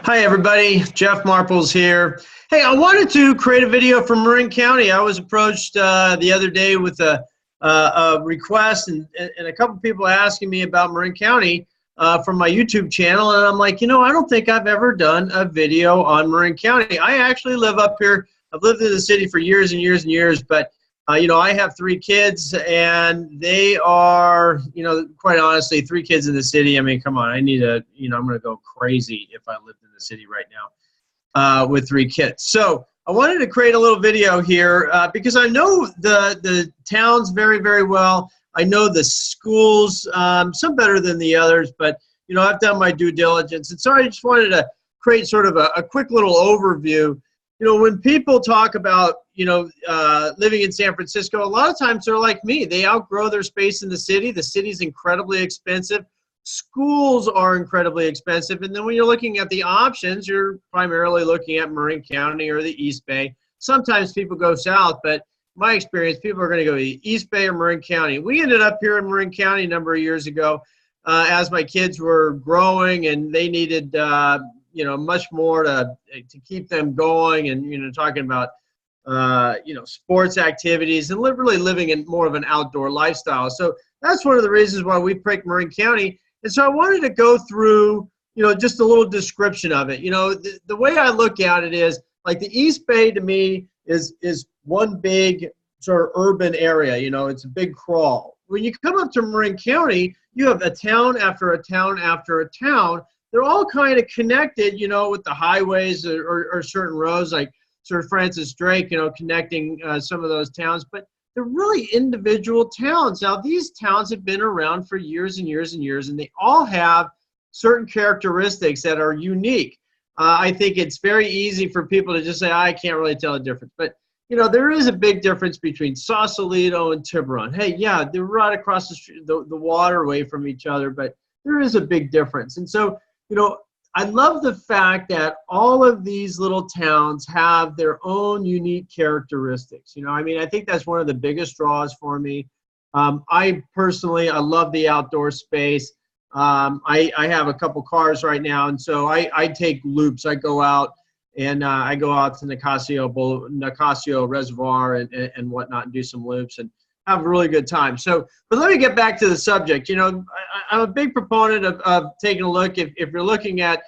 Hi everybody, Jeff Marples here. Hey, I wanted to create a video for Marin County. I was approached the other day with a request and a couple people asking me about Marin County from my YouTube channel, and I'm like, I don't think I've ever done a video on Marin County. I actually live up here. I've lived in the city for years and years and years, but I have 3 kids, and they are, quite honestly, 3 kids in the city. I mean, come on, I need a, I'm going to go crazy if I lived in the city right now with 3 kids. So I wanted to create a little video here because I know the towns very, very well. I know the schools, some better than the others, but, I've done my due diligence. And so I just wanted to create sort of a quick little overview. When people talk about, living in San Francisco, a lot of times they're like me. They outgrow their space in the city. The city's incredibly expensive. Schools are incredibly expensive. And then when you're looking at the options, you're primarily looking at Marin County or the East Bay. Sometimes people go south, but my experience, people are going to go to East Bay or Marin County. We ended up here in Marin County a number of years ago as my kids were growing and they needed much more to keep them going, and talking about sports activities and really living in more of an outdoor lifestyle. So that's one of the reasons why we picked Marin County. And so I wanted to go through just a little description of it. The way I look at it is like the East Bay to me is one big sort of urban area. It's a big crawl. When you come up to Marin County, you have a town after a town after a town. They're all kind of connected, with the highways or certain roads, like Sir Francis Drake, connecting some of those towns. But they're really individual towns. Now, these towns have been around for years and years and years, and they all have certain characteristics that are unique. I think it's very easy for people to just say, I can't really tell the difference. But, there is a big difference between Sausalito and Tiburon. Hey, yeah, they're right across the street, the waterway from each other, but there is a big difference. And so, I love the fact that all of these little towns have their own unique characteristics. I think that's one of the biggest draws for me. I love the outdoor space. I have a couple cars right now, and so I take loops. I go out and I go out to Nicasio Reservoir and whatnot and do some loops and have a really good time. So, but let me get back to the subject. I'm a big proponent of taking a look. If you're looking at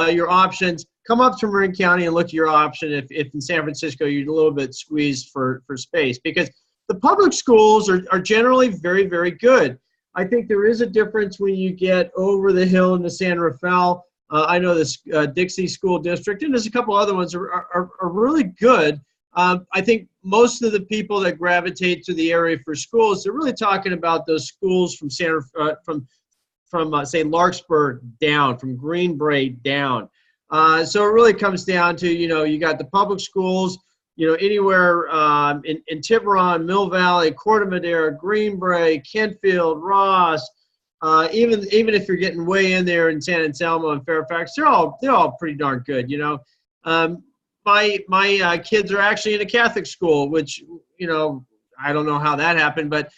your options, come up to Marin County and look at your option. If in San Francisco you're a little bit squeezed for space, because the public schools are generally very, very good. I think there is a difference when you get over the hill into San Rafael. I know this Dixie School District, and there's a couple other ones are really good. I think most of the people that gravitate to the area for schools, they're really talking about those schools from say Larkspur down, from Greenbrae down. So it really comes down to, you got the public schools, anywhere in Tiburon, Mill Valley, Corte Madera, Greenbrae, Kentfield, Ross, even if you're getting way in there in San Anselmo and Fairfax, they're all pretty darn good. My kids are actually in a Catholic school, which, I don't know how that happened, but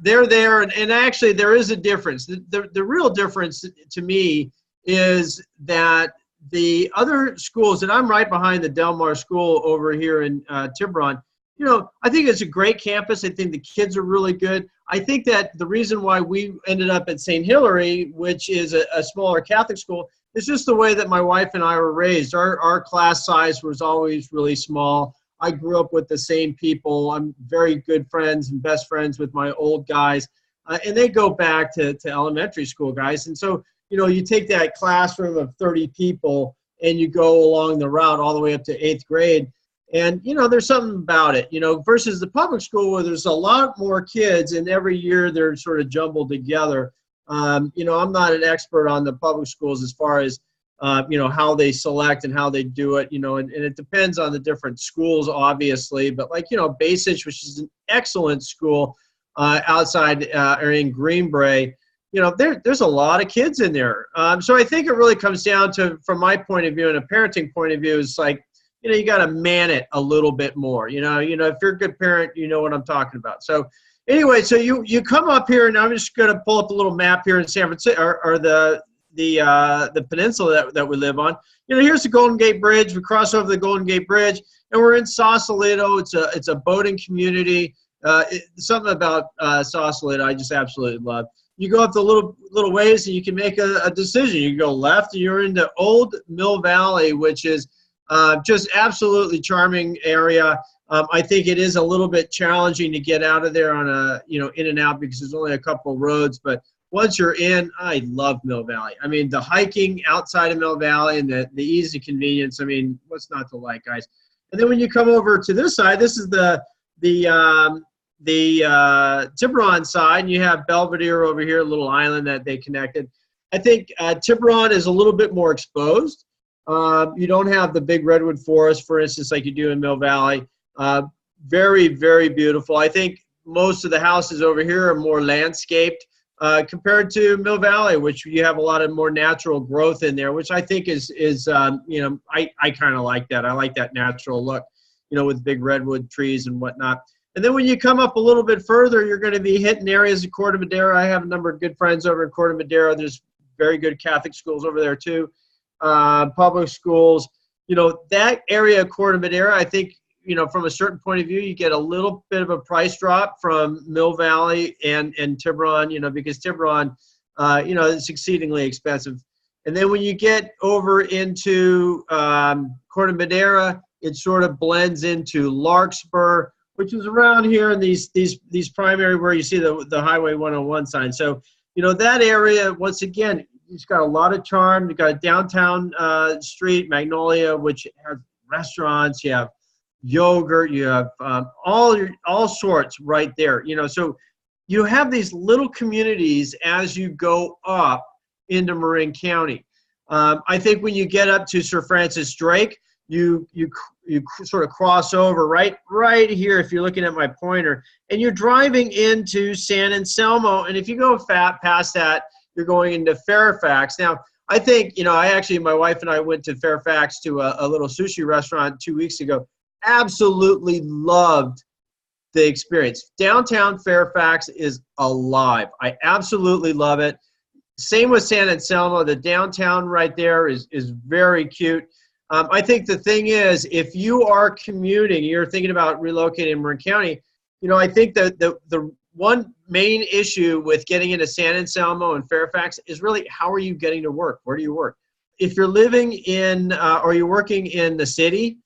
they're there. And actually there is a difference. The real difference to me is that the other schools, and I'm right behind the Del Mar School over here in Tiburon, I think it's a great campus. I think the kids are really good. I think that the reason why we ended up at St. Hilary, which is a smaller Catholic school, it's just the way that my wife and I were raised. Our class size was always really small. I grew up with the same people. I'm very good friends and best friends with my old guys. And they go back to elementary school guys. And so, you take that classroom of 30 people and you go along the route all the way up to 8th grade. And, there's something about it, versus the public school where there's a lot more kids and every year they're sort of jumbled together. I'm not an expert on the public schools as far as, how they select and how they do it, and it depends on the different schools, obviously. But like, Basich, which is an excellent school outside or in Greenbrae, there's a lot of kids in there. So I think it really comes down to, from my point of view and a parenting point of view, is like, you got to man it a little bit more. If you're a good parent, you know what I'm talking about. So anyway, so you come up here, and I'm just going to pull up a little map here in San Francisco, or the the peninsula that we live on. You know, here's the Golden Gate Bridge. We cross over the Golden Gate Bridge, and we're in Sausalito. It's a boating community. Something about Sausalito I just absolutely love. You go up the little ways, and you can make a decision. You go left, and you're into Old Mill Valley, which is just absolutely charming area. I think it is a little bit challenging to get out of there on in and out, because there's only a couple roads. But once you're in, I love Mill Valley. I mean, the hiking outside of Mill Valley and the ease and convenience. I mean, what's not to like, guys? And then when you come over to this side, this is the Tiburon side, and you have Belvedere over here, a little island that they connected. I think Tiburon is a little bit more exposed. You don't have the big redwood forest, for instance, like you do in Mill Valley. Very, very beautiful. I think most of the houses over here are more landscaped compared to Mill Valley, which you have a lot of more natural growth in there, which I think is I kind of like that. I like that natural look, with big redwood trees and whatnot. And then when you come up a little bit further, you're going to be hitting areas of Corte Madera. I have a number of good friends over in Corte Madera. There's very good Catholic schools over there too, public schools. That area of Corte Madera, I think, from a certain point of view, you get a little bit of a price drop from Mill Valley and Tiburon, because Tiburon, is exceedingly expensive. And then when you get over into Corte Madera, it sort of blends into Larkspur, which is around here in these primary where you see the Highway 101 sign. So, that area, once again, it's got a lot of charm. You got a downtown street, Magnolia, which has restaurants. You have yogurt. You have all sorts right there. So you have these little communities as you go up into Marin County. I think when you get up to Sir Francis Drake, you sort of cross over right here, if you're looking at my pointer, and you're driving into San Anselmo. And if you go past that, you're going into Fairfax. Now, I think, my wife and I went to Fairfax to a little sushi restaurant 2 weeks ago. Absolutely loved the experience. Downtown Fairfax is alive. I absolutely love it. Same with San Anselmo. The downtown right there is very cute. I think the thing is, if you are commuting, you're thinking about relocating in Marin County, I think that the one main issue with getting into San Anselmo and Fairfax is really, how are you getting to work? Where do you work? If you're living in or you're working in the city,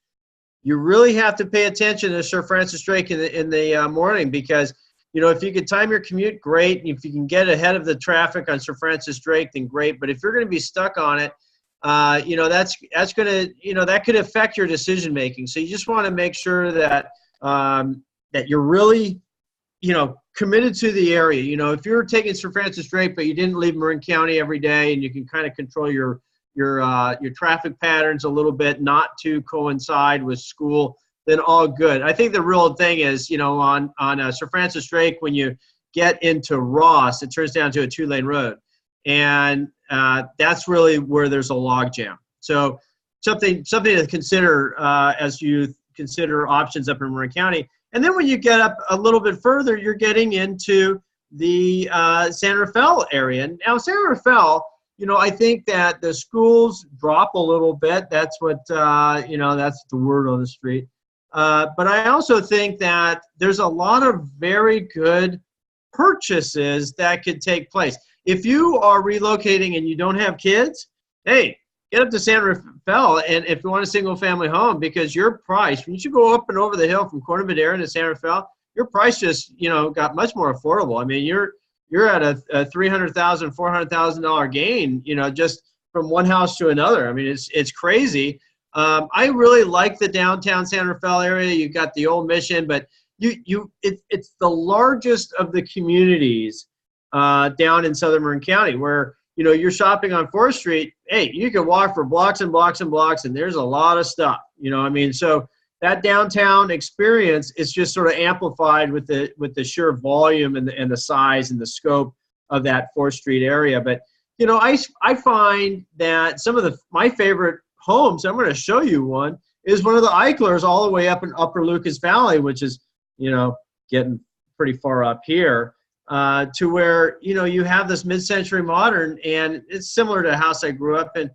you really have to pay attention to Sir Francis Drake in the morning, because, if you could time your commute, great. If you can get ahead of the traffic on Sir Francis Drake, then great. But if you're going to be stuck on it, that's going to, that could affect your decision making. So you just want to make sure that that you're really, committed to the area. If you're taking Sir Francis Drake, but you didn't leave Marin County every day, and you can kind of control your traffic patterns a little bit, not to coincide with school, then all good. I think the real thing is, on Sir Francis Drake, when you get into Ross, it turns down to a 2-lane road. And that's really where there's a log jam. So something to consider as you consider options up in Marin County. And then when you get up a little bit further, you're getting into the San Rafael area. Now, San Rafael, I think that the schools drop a little bit. That's what, that's the word on the street. But I also think that there's a lot of very good purchases that could take place. If you are relocating and you don't have kids, hey, get up to San Rafael, and if you want a single-family home, because your price, when you go up and over the hill from Corte Madera to San Rafael, your price just, got much more affordable. I mean, you're at a $300,000, $400,000 gain, just from one house to another. I mean, it's crazy. I really like the downtown San Rafael area. You got the old Mission, but it's the largest of the communities down in southern Marin County, where you're shopping on 4th Street. Hey, you can walk for blocks and blocks and blocks, and there's a lot of stuff. So that downtown experience is just sort of amplified with the sheer volume and the size and the scope of that 4th Street area. But I find that some of my favorite homes, I'm going to show you one, is one of the Eichlers all the way up in Upper Lucas Valley, which is getting pretty far up here. to where, you know, you have this mid-century modern, and it's similar to a house I grew up in.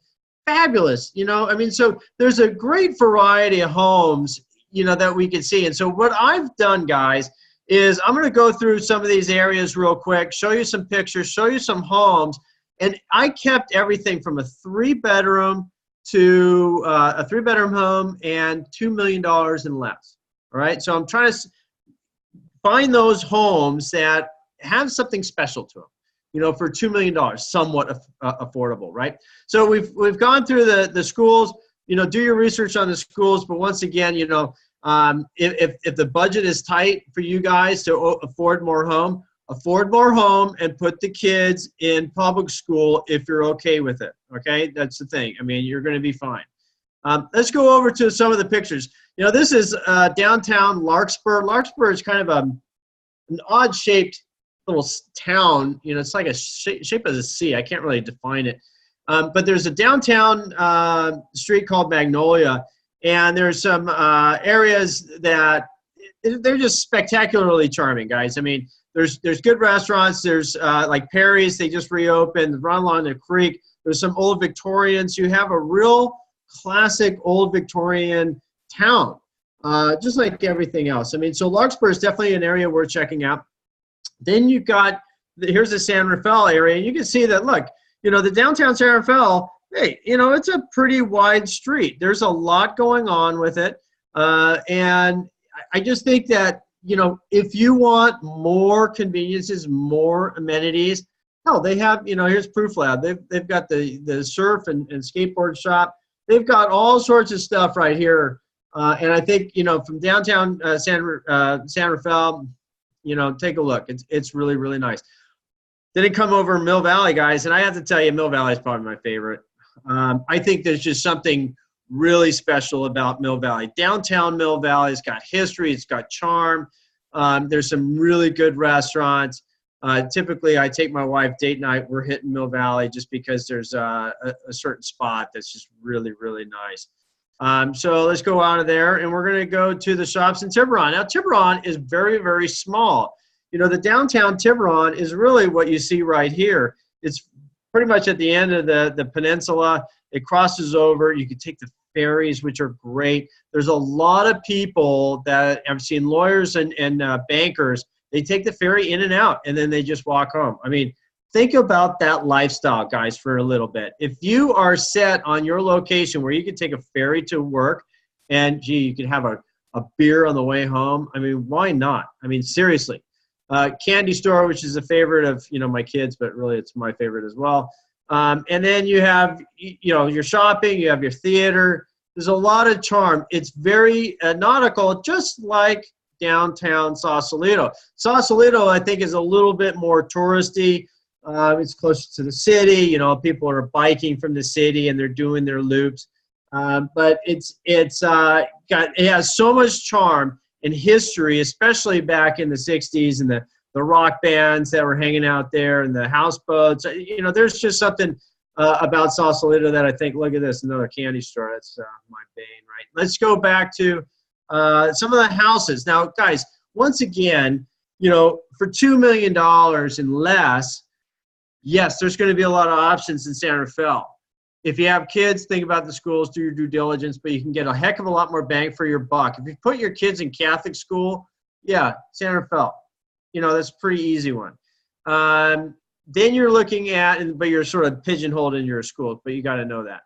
Fabulous, you know, I mean, so there's a great variety of homes, you know, that we can see. And so what I've done, guys, is I'm going to go through some of these areas real quick, show you some pictures, show you some homes. And I kept everything from a 3-bedroom to a 3-bedroom home and $2 million and less. All right. So I'm trying to find those homes that have something special to them, you know, for $2 million, somewhat affordable. Right. So we've gone through the schools, you know, do your research on the schools. But once again, you know, if the budget is tight for you guys to afford more home and put the kids in public school if you're okay with it. Okay, that's the thing. I mean, you're going to be fine. Let's go over to some of the pictures. You know, this is downtown Larkspur. Larkspur is kind of an odd-shaped little town. You know, it's like a shape of a C. I can't really define it. But there's a downtown street called Magnolia, and there's some areas that they're just spectacularly charming, guys. I mean, there's good restaurants. There's like Perry's, they just reopened, run along the creek. There's some old Victorians. You have a real classic old Victorian town, just like everything else. I mean, so Larkspur is definitely an area worth checking out. Then you've got, here's the San Rafael area, and you can see that, look, you know, the downtown San Rafael, hey, you know, it's a pretty wide street. There's a lot going on with it. And I just think that, you know, if you want more conveniences, more amenities, hell, they have, you know, here's Proof Lab. They've got the surf and skateboard shop. They've got all sorts of stuff right here. And I think, you know, from downtown San Rafael, you know, take a look. It's really, really nice. Then it come over Mill Valley, guys, and I have to tell you, Mill Valley is probably my favorite. I think there's just something really special about Mill Valley. Downtown Mill Valley has got history. It's got charm. There's some really good restaurants. Typically, I take my wife date night. We're hitting Mill Valley just because there's a certain spot that's just really, really nice. So let's go out of there, and we're going to go to the shops in Tiburon. Now, Tiburon is very, very small. You know, the downtown Tiburon is really what you see right here. It's pretty much at the end of the peninsula. It crosses over. You can take the ferries, which are great. There's a lot of people that I've seen, lawyers and bankers, they take the ferry in and out, and then they just walk home. I mean, think about that lifestyle, guys, for a little bit. If you are set on your location where you can take a ferry to work and, gee, you can have a beer on the way home, I mean, why not? I mean, seriously. Candy store, which is a favorite of, you know, my kids, but really it's my favorite as well. And then you have, you know, your shopping, you have your theater. There's a lot of charm. It's very nautical, just like downtown Sausalito. Sausalito, I think, is a little bit more touristy. It's closer to the city. You know, people are biking from the city and they're doing their loops. But it has so much charm and history, especially back in the 60s, and the rock bands that were hanging out there and the houseboats. You know, there's just something about Sausalito that I think, look at this, another candy store. That's my bane, right? Let's go back to some of the houses. Now, guys, once again, you know, for $2 million and less, yes, there's going to be a lot of options in San Rafael. If you have kids, think about the schools, do your due diligence, but you can get a heck of a lot more bang for your buck. If you put your kids in Catholic school, yeah, San Rafael. You know, that's a pretty easy one. Then you're looking at, but you're sort of pigeonholed in your school, but you got to know that.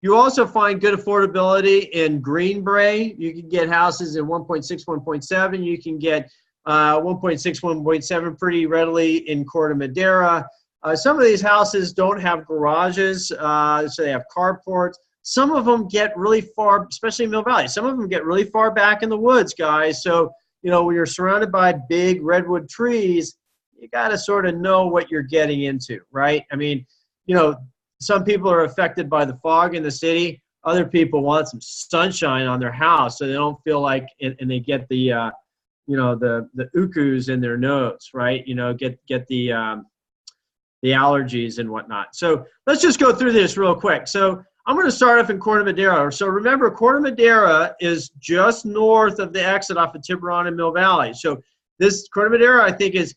You also find good affordability in Greenbrae. You can get houses in 1.6, 1.7. You can get 1.6, 1.7 pretty readily in Corte Madera. Some of these houses don't have garages, so they have carports. Some of them get really far, especially in Mill Valley. Some of them get really far back in the woods, guys. So, you know, when you're surrounded by big redwood trees, you got to sort of know what you're getting into, right? I mean, you know, some people are affected by the fog in the city. Other people want some sunshine on their house so they don't feel like, and they get the, you know, the ukus in their nose, right? You know, get the allergies and whatnot. So let's just go through this real quick. So I'm going to start off in Corte Madera. So remember, Corte Madera is just north of the exit off of Tiburon and Mill Valley. So this Corte Madera, I think, is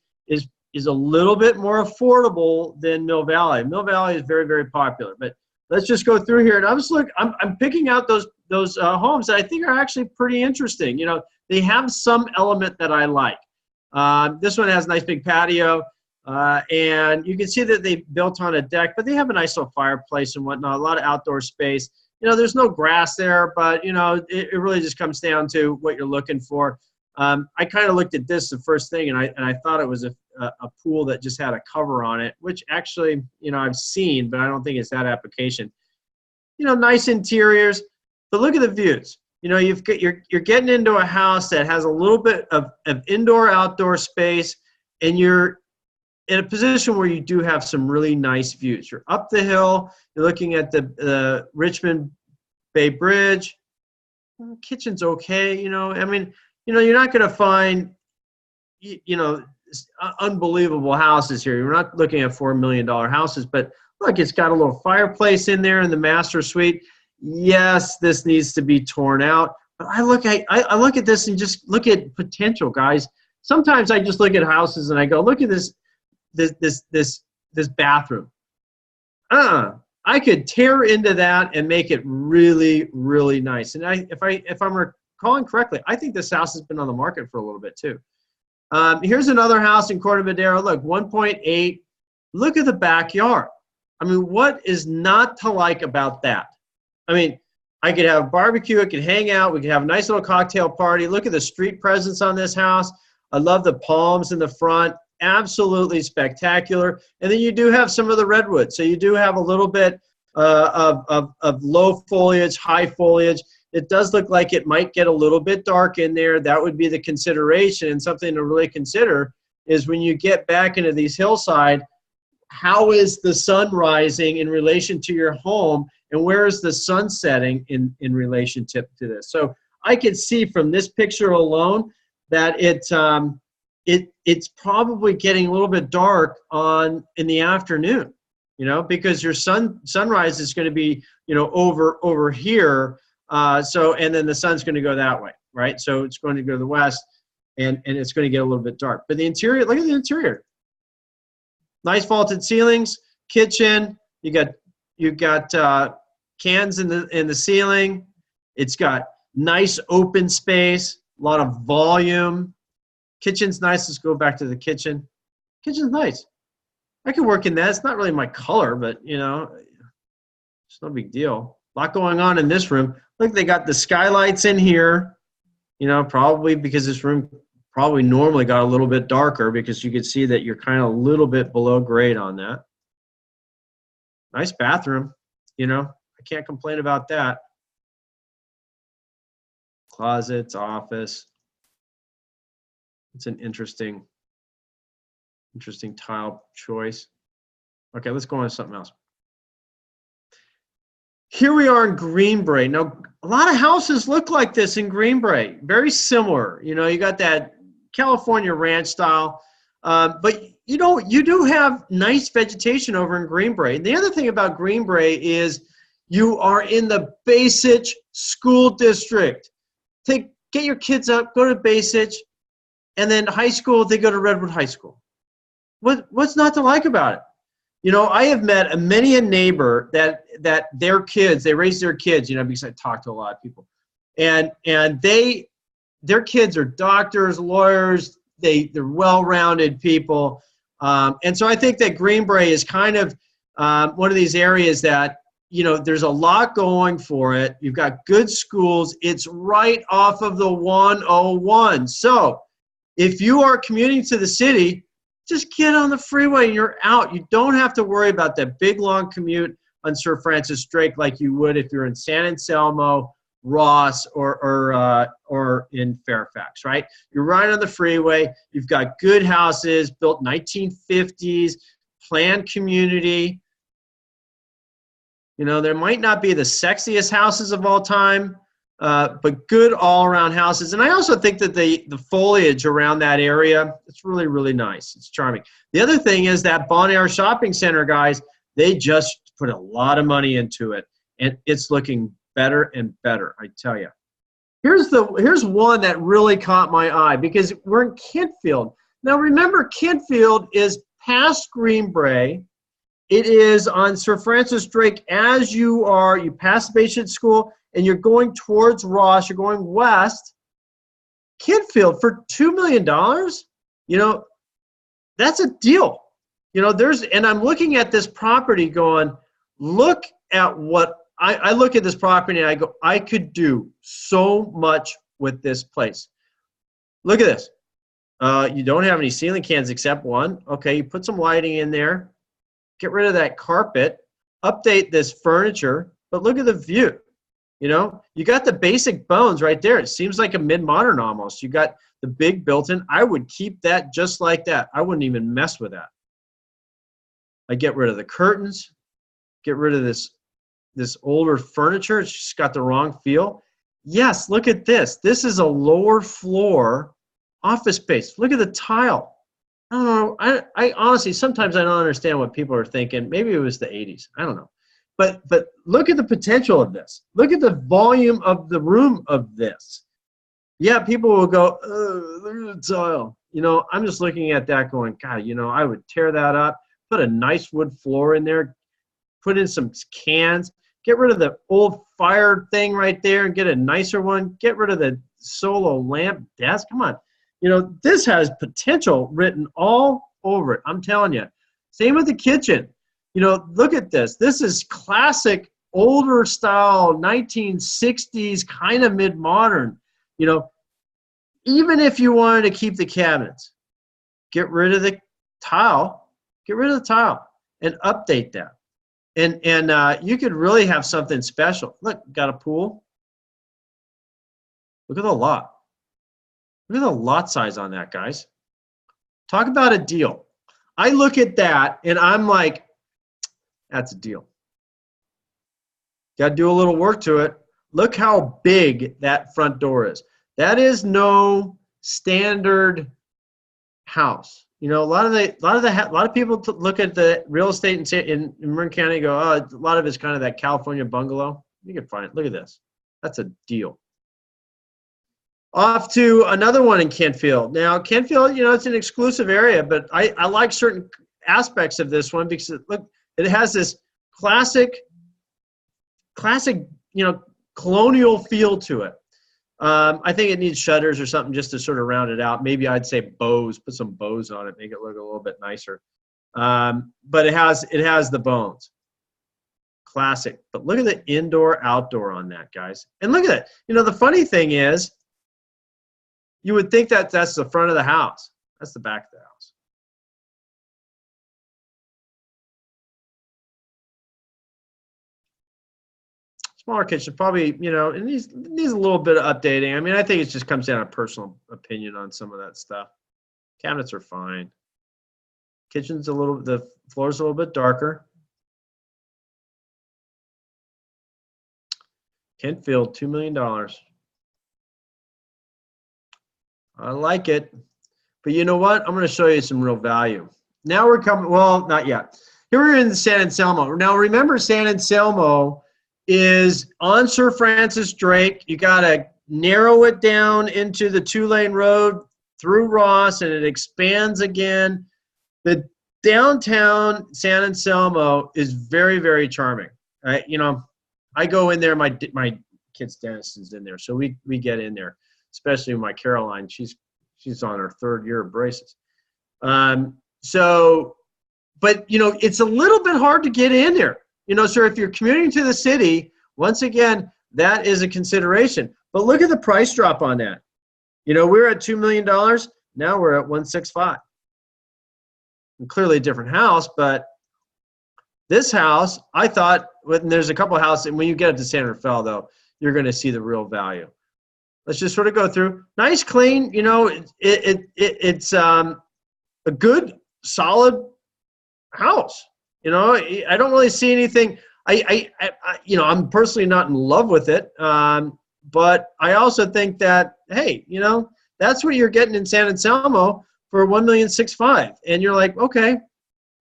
is a little bit more affordable than Mill Valley. Mill Valley is very, very popular. But let's just go through here. And I'm picking out those homes that I think are actually pretty interesting. You know, they have some element that I like. This one has a nice big patio. And you can see that they built on a deck, but they have a nice little fireplace and whatnot, a lot of outdoor space. You know, there's no grass there, but, you know, it really just comes down to what you're looking for. I kind of looked at this the first thing, and I thought it was a pool that just had a cover on it, which actually, you know, I've seen, but I don't think it's that application. You know, nice interiors, but look at the views. You know, you're getting into a house that has a little bit of indoor-outdoor space, and you're in a position where you do have some really nice views. You're up the hill, you're looking at the Richmond Bay Bridge. Well, the kitchen's okay, you know. I mean, you know, you're not going to find, you know, unbelievable houses here. You're not looking at $4 million houses, but look, it's got a little fireplace in there in the master suite. Yes, this needs to be torn out. But I look at this and just look at potential, guys. Sometimes I just look at houses and I go, look at this bathroom. I could tear into that and make it really, really nice. And if I'm recalling correctly, I think this house has been on the market for a little bit too. Here's another house in Corte Madera. Look, 1.8. Look at the backyard. I mean, what is not to like about that? I mean, I could have a barbecue. I could hang out. We could have a nice little cocktail party. Look at the street presence on this house. I love the palms in the front. Absolutely spectacular. And then you do have some of the redwood. So you do have a little bit of low foliage, high foliage. It does look like it might get a little bit dark in there. That would be the consideration. And something to really consider is when you get back into these hillside, how is the sun rising in relation to your home, and where is the sun setting in relationship to this? So I could see from this picture alone that it's probably getting a little bit dark in the afternoon, you know, because your sunrise is going to be, you know, over here. And then the sun's going to go that way, right? So it's going to go to the west, and it's going to get a little bit dark. But the interior, look at the interior. Nice vaulted ceilings, kitchen. You got cans in the ceiling. It's got nice open space, a lot of volume. Kitchen's nice. Let's go back to the kitchen. Kitchen's nice. I can work in that. It's not really my color, but, you know, it's no big deal. A lot going on in this room. Look, they got the skylights in here, you know, probably because this room probably normally got a little bit darker, because you could see that you're kind of a little bit below grade on that. Nice bathroom, you know, I can't complain about that. Closets, office. It's an interesting tile choice. Okay, let's go on to something else. Here we are in Greenbrae. Now, a lot of houses look like this in Greenbrae, very similar. You know, you got that California ranch style, but you know, you do have nice vegetation over in Greenbrae. And the other thing about Greenbrae is you are in the Basich School District. Get your kids up, go to Basich, and then high school, they go to Redwood High School. What's not to like about it? You know, I have met many a neighbor that their kids, they raise their kids, you know, because I talk to a lot of people, and their kids are doctors, lawyers, they're well-rounded people, and so I think that Greenbrae is kind of one of these areas that, you know, there's a lot going for it. You've got good schools. It's right off of the 101. So if you are commuting to the city, just get on the freeway and you're out. You don't have to worry about that big, long commute on Sir Francis Drake like you would if you're in San Anselmo, Ross, or in Fairfax, right? You're right on the freeway. You've got good houses, built 1950s, planned community. You know, there might not be the sexiest houses of all time, but good all-around houses. And I also think that the foliage around that area, it's really, really nice. It's charming. The other thing is that Bon Air Shopping Center, guys, they just put a lot of money into it, and it's looking better and better, I tell you. Here's one that really caught my eye, because we're in Kentfield. Now remember, Kentfield is past Greenbrae. It is on Sir Francis Drake as you pass the Bay School and you're going towards Ross, you're going west. Kentfield for $2 million, you know, that's a deal. You know, and I'm looking at this property going, look at what, I look at this property and I go, I could do so much with this place. Look at this. You don't have any ceiling cans except one. Okay, you put some lighting in there. Get rid of that carpet. Update this furniture. But look at the view. You know, you got the basic bones right there. It seems like a mid-modern almost. You got the big built-in. I would keep that just like that. I wouldn't even mess with that. I get rid of the curtains. Get rid of this older furniture. It's just got the wrong feel. Yes, look at this. This is a lower floor office space. Look at the tile. I don't know. I honestly, sometimes I don't understand what people are thinking. Maybe it was the 80s. I don't know. But look at the potential of this. Look at the volume of the room of this. Yeah, people will go, look at the tile. You know, I'm just looking at that going, God, you know, I would tear that up, put a nice wood floor in there, put in some cans, get rid of the old fire thing right there and get a nicer one. Get rid of the solo lamp desk. Come on. You know, this has potential written all over it. I'm telling you. Same with the kitchen. You know, look at this. This is classic, older style, 1960s, kind of mid-modern. You know, even if you wanted to keep the cabinets, get rid of the tile. Get rid of the tile and update that. And you could really have something special. Look, got a pool. Look at the lot. Look at the lot size on that, guys. Talk about a deal. I look at that and I'm like, that's a deal. Got to do a little work to it. Look how big that front door is. That is no standard house. You know, a lot of people look at the real estate in Marin County and go, oh, a lot of it's kind of that California bungalow. You can find it. Look at this. That's a deal. Off to another one in Kentfield. Now, Kentfield, you know, it's an exclusive area, but I like certain aspects of this one because look, it has this classic, you know, colonial feel to it. I think it needs shutters or something just to sort of round it out. Maybe I'd say bows, put some bows on it, make it look a little bit nicer. But it has the bones. Classic. But look at the indoor, outdoor on that, guys. And look at it. You know, the funny thing is, you would think that that's the front of the house. That's the back of the house. Smaller kitchen, probably, you know, it needs a little bit of updating. I mean, I think it just comes down to personal opinion on some of that stuff. Cabinets are fine. Kitchen's the floor's a little bit darker. Kentfield, $2 million. I like it. But you know what? I'm going to show you some real value. Now we're coming, well, not yet. Here we're in San Anselmo. Now remember, San Anselmo is on Sir Francis Drake. You got to narrow it down into the 2-lane road through Ross, and it expands again. The downtown San Anselmo is very, very charming. Right? You know, I go in there. My kid's dentist is in there, so we get in there. Especially my Caroline, she's on her 3rd year of braces. But you know, it's a little bit hard to get in there. You know, so if you're commuting to the city, once again, that is a consideration. But look at the price drop on that. You know, we're at $2 million. Now we're at $165. And clearly a different house, but this house, I thought, and there's a couple of houses, and when you get up to San Rafael, though, you're going to see the real value. Let's just sort of go through. Nice, clean. You know, it's a good, solid house. You know, I don't really see anything. You know, I'm personally not in love with it, but I also think that, hey, you know, that's what you're getting in San Anselmo for $1,650,000, and you're like, okay,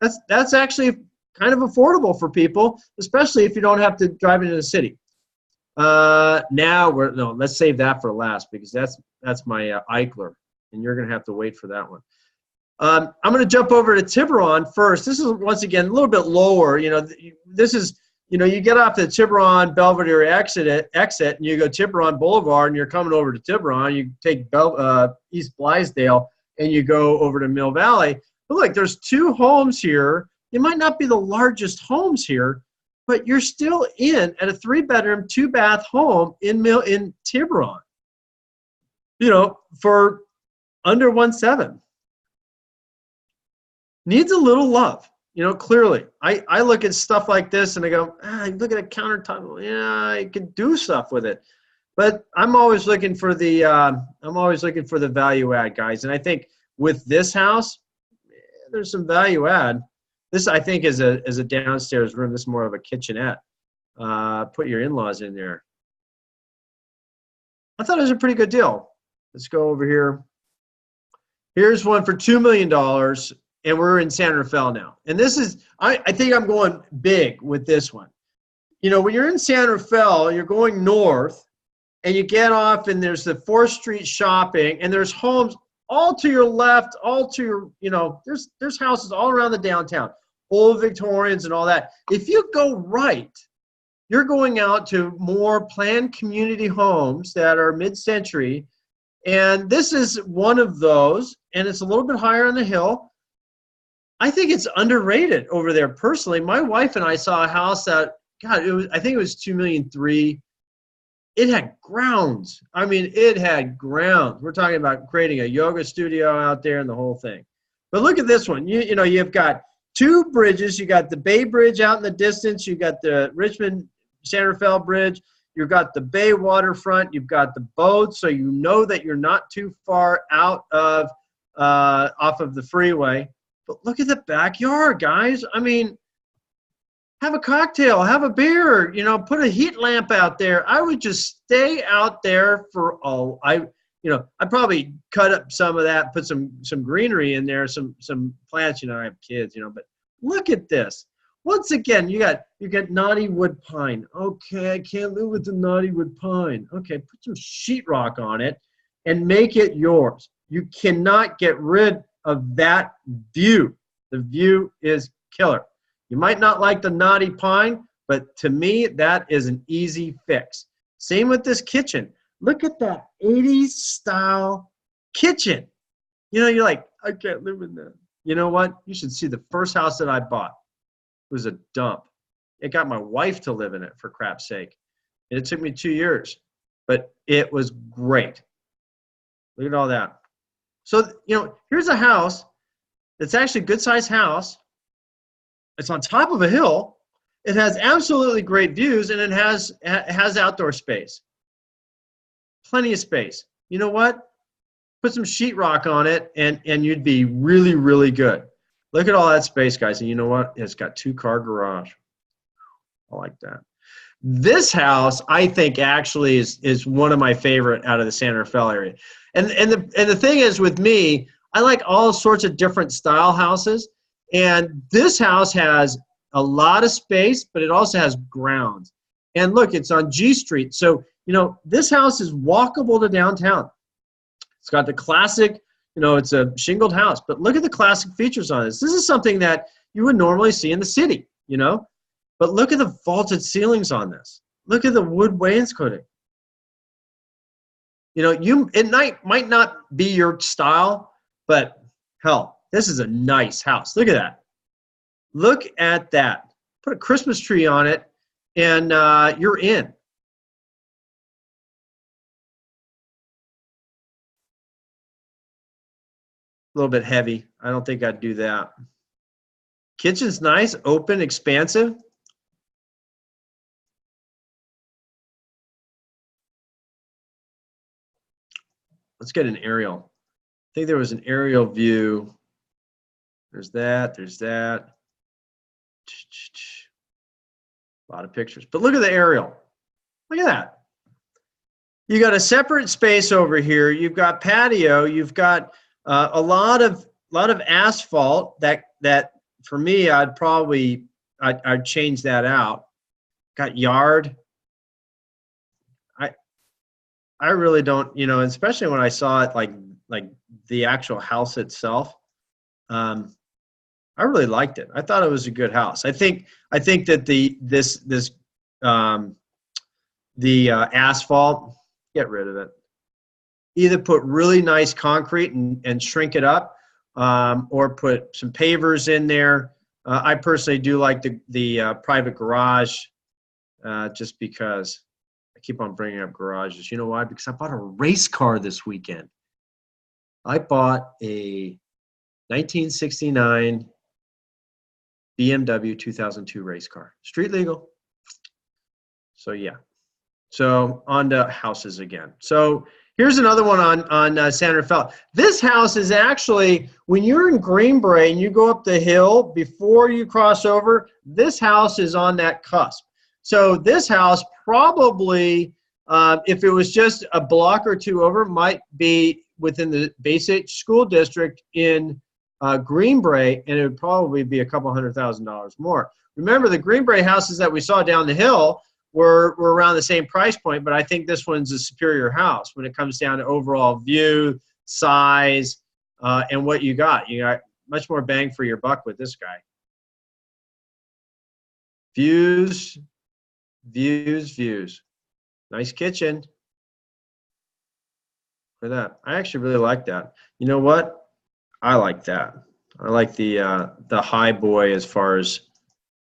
that's actually kind of affordable for people, especially if you don't have to drive into the city. Now let's save that for last because that's my Eichler, and you're gonna have to wait for that one. I'm going to jump over to Tiburon first. This is, once again, a little bit lower. You know, this is, you know, you get off the Tiburon Belvedere exit, and you go Tiburon Boulevard, and you're coming over to Tiburon. You take East Blithedale, and you go over to Mill Valley. But look, there's 2 homes here. It might not be the largest homes here, but you're still in at a 3-bedroom, 2-bath home in Tiburon. You know, for under 1.7. Needs a little love, you know, clearly. I look at stuff like this and I go, look at a countertop. Yeah, I could do stuff with it. But I'm always looking for the value add, guys. And I think with this house, there's some value add. This, I think, is a downstairs room. This is more of a kitchenette. Put your in-laws in there. I thought it was a pretty good deal. Let's go over here. Here's one for $2 million. And we're in San Rafael now. And this is, I think I'm going big with this one. You know, when you're in San Rafael, you're going north, and you get off, and there's the 4th Street shopping, and there's homes all to your left, all to your, you know, there's houses all around the downtown, old Victorians and all that. If you go right, you're going out to more planned community homes that are mid-century, and this is one of those, and it's a little bit higher on the hill. I think it's underrated over there personally. My wife and I saw a house that, God, I think it was $2.3 million. It had grounds. I mean, it had grounds. We're talking about creating a yoga studio out there and the whole thing. But look at this one. You know, you've got 2 bridges. You got the Bay Bridge out in the distance. You got the Richmond San Rafael Bridge. You've got the Bay waterfront. You've got the boat, so you know that you're not too far out of off of the freeway. But look at the backyard, guys. I mean, have a cocktail, have a beer, you know, put a heat lamp out there. I would just stay out there for I'd probably cut up some of that, put some greenery in there, some plants. You know, I have kids, you know, but look at this. Once again, you got knotty wood pine. Okay, I can't live with the knotty wood pine. Okay, put some sheetrock on it and make it yours. You cannot get rid of that view. The view is killer. You might not like the knotty pine, but to me, that is an easy fix. Same with this kitchen. Look at that 80s style kitchen. You know, you're like, I can't live in that. You know what? You should see the first house that I bought. It was a dump. It got my wife to live in it, for crap's sake. And it took me 2 years, but it was great. Look at all that. So, you know, here's a house that's actually a good-sized house. It's on top of a hill. It has absolutely great views, and it has outdoor space. Plenty of space. You know what? Put some sheetrock on it, and you'd be really, really good. Look at all that space, guys. And you know what? It's got 2-car garage. I like that. This house, I think, actually is one of my favorite out of the San Rafael area. And the thing is, with me, I like all sorts of different style houses. And this house has a lot of space, but it also has grounds. And look, it's on G Street. So, you know, this house is walkable to downtown. It's got the classic, you know, it's a shingled house. But look at the classic features on this. This is something that you would normally see in the city, you know. But look at the vaulted ceilings on this. Look at the wood wainscoting. You know, it might not be your style, but hell, this is a nice house. Look at that. Look at that. Put a Christmas tree on it, and you're in. A little bit heavy. I don't think I'd do that. Kitchen's nice, open, expansive. Let's get an aerial. I think there was an aerial view. There's that. There's that. A lot of pictures. But look at the aerial. Look at that. You got a separate space over here. You've got patio. You've got a lot of asphalt. That for me, I'd change that out. Got yard. I really don't, you know, especially when I saw it like the actual house itself. I really liked it. I thought it was a good house. I think that the asphalt, get rid of it. Either put really nice concrete and shrink it up, or put some pavers in there. I personally do like the private garage, just because I keep on bringing up garages. You know why? Because I bought a race car this weekend. I bought a 1969 BMW 2002 race car, street legal. So yeah, so on to houses again. So here's another one on San Rafael. This house is actually, when you're in Greenbrae and you go up the hill before you cross over, this house is on that cusp. So this house probably, if it was just a block or two over, might be within the basic school district in Greenbrae, and it would probably be a couple $100,000 more. Remember, the Greenbrae houses that we saw down the hill were around the same price point, but I think this one's a superior house when it comes down to overall view, size, and what you got. You got much more bang for your buck with this guy. Views, views, views. Nice kitchen. For that, I actually really like that. You know what? I like that. I like the high boy as far as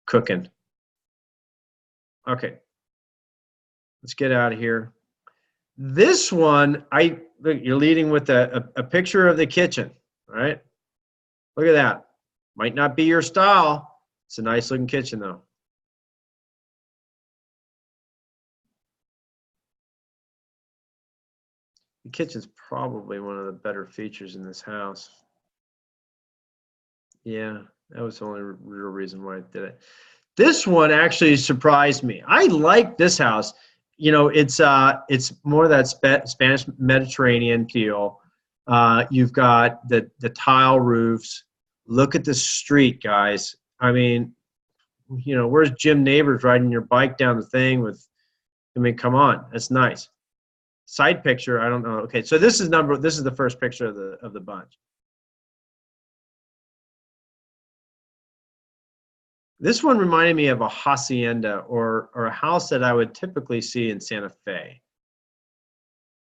cooking. Okay, let's get out of here. This one, look, you're leading with a picture of the kitchen, right? Look at that. Might not be your style. It's a nice looking kitchen though. The kitchen's probably one of the better features in this house. Yeah, that was the only real reason why I did it. This one actually surprised me. I like this house. You know, it's more of that Spanish Mediterranean feel. You've got the tile roofs. Look at the street, guys. I mean, you know, where's Jim Neighbors riding your bike down the thing with? I mean, come on, that's nice. Side picture, I don't know. Okay, so this is the first picture of the bunch. This one reminded me of a hacienda or a house that I would typically see in Santa Fe.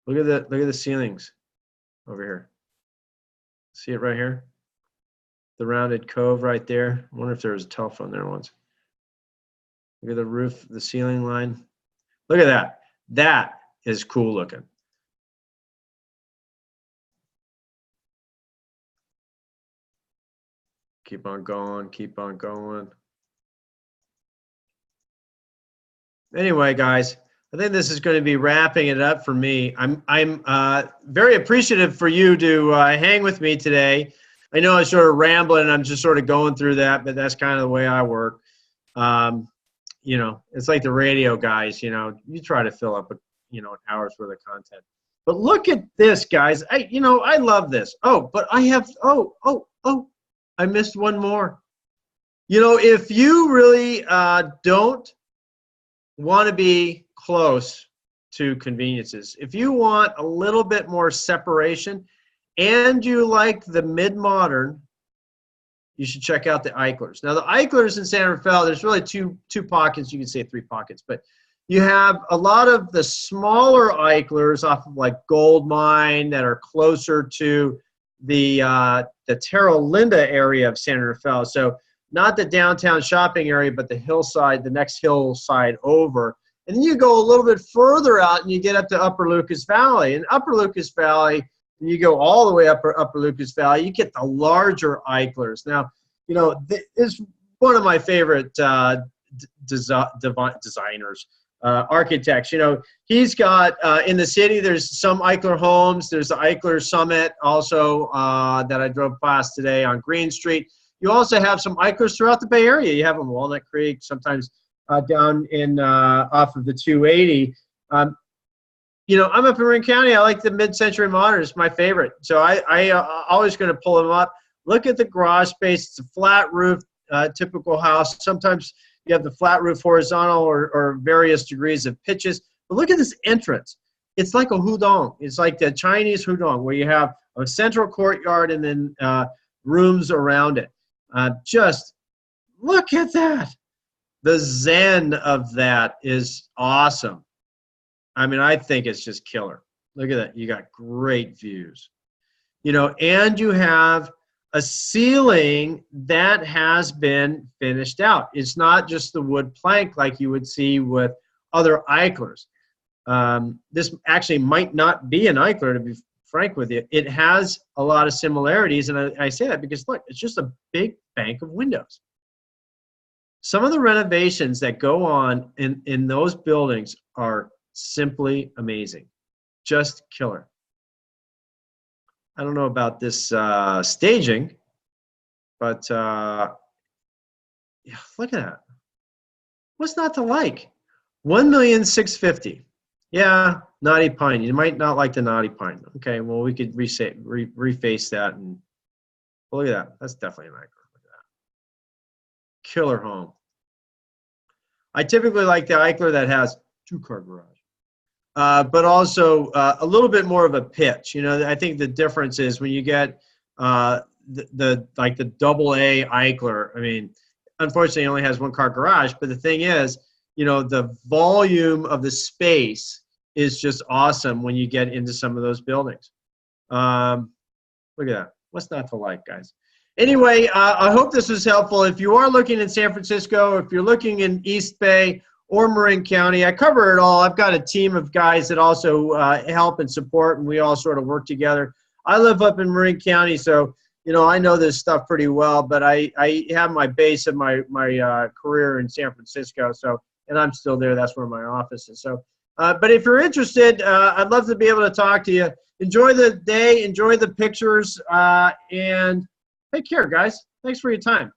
Look at the ceilings over here. See it right here? The rounded cove right there. I wonder if there was a telephone there once. Look at the roof, the ceiling line. Look at that. That is cool looking. Keep on going, keep on going. Anyway, guys, I think this is going to be wrapping it up for me. I'm very appreciative for you to hang with me today. I know I'm sort of rambling. I'm just sort of going through that, but that's kind of the way I work. You know, it's like the radio guys. You know, you try to fill up an hour's worth of content. But look at this, guys. I love this. Oh, but I have. I missed one more. You know, if you really don't want to be close to conveniences, if you want a little bit more separation and you like the mid-modern, you should check out the Eichlers. Now the Eichlers in San Rafael, there's really two pockets, you can say 3 pockets, but you have a lot of the smaller Eichlers off of like Gold Mine that are closer to the Terra Linda area of San Rafael. So not the downtown shopping area, but the hillside, the next hillside over. And then you go a little bit further out and you get up to Upper Lucas Valley. And Upper Lucas Valley, and you go all the way up Upper Lucas Valley, you get the larger Eichlers. Now, you know, this is one of my favorite designers, architects. You know, he's got, in the city, there's some Eichler homes. There's the Eichler Summit also that I drove past today on Green Street. You also have some Eichlers throughout the Bay Area. You have them in Walnut Creek, sometimes down in off of the 280. You know, I'm up in Marin County. I like the mid-century modern. It's my favorite. So I always going to pull them up. Look at the garage space. It's a flat roof, typical house. Sometimes you have the flat roof horizontal or various degrees of pitches. But look at this entrance. It's like a hudong. It's like the Chinese hudong where you have a central courtyard and then rooms around it. Just look at that. The zen of that is awesome. I mean, I think it's just killer. Look at that. You got great views. You know, and you have a ceiling that has been finished out. It's not just the wood plank like you would see with other Eichlers. This actually might not be an Eichler, to be frank with you. It has a lot of similarities, and I say that because, look, it's just a big bank of windows. Some of the renovations that go on in those buildings are simply amazing. Just killer. I don't know about this staging, but yeah, look at that. What's not to like? $1,650,000. Yeah, Naughty Pine. You might not like the Naughty Pine. Okay, well, we could reface that, and look at that. That's definitely an Eichler. Look at that. Killer home. I typically like the Eichler that has 2-car garage, but also a little bit more of a pitch. You know, I think the difference is when you get like the AA Eichler. I mean, unfortunately, it only has 1-car garage, but the thing is, you know, the volume of the space is just awesome when you get into some of those buildings. Look at that. What's not to like, guys? Anyway, I hope this was helpful. If you are looking in San Francisco, if you're looking in East Bay or Marin County, I cover it all. I've got a team of guys that also help and support, and we all sort of work together. I live up in Marin County, so you know I know this stuff pretty well. But I have my base of my career in San Francisco, so and I'm still there. That's where my office is. So, but if you're interested, I'd love to be able to talk to you. Enjoy the day, enjoy the pictures, and take care, guys. Thanks for your time.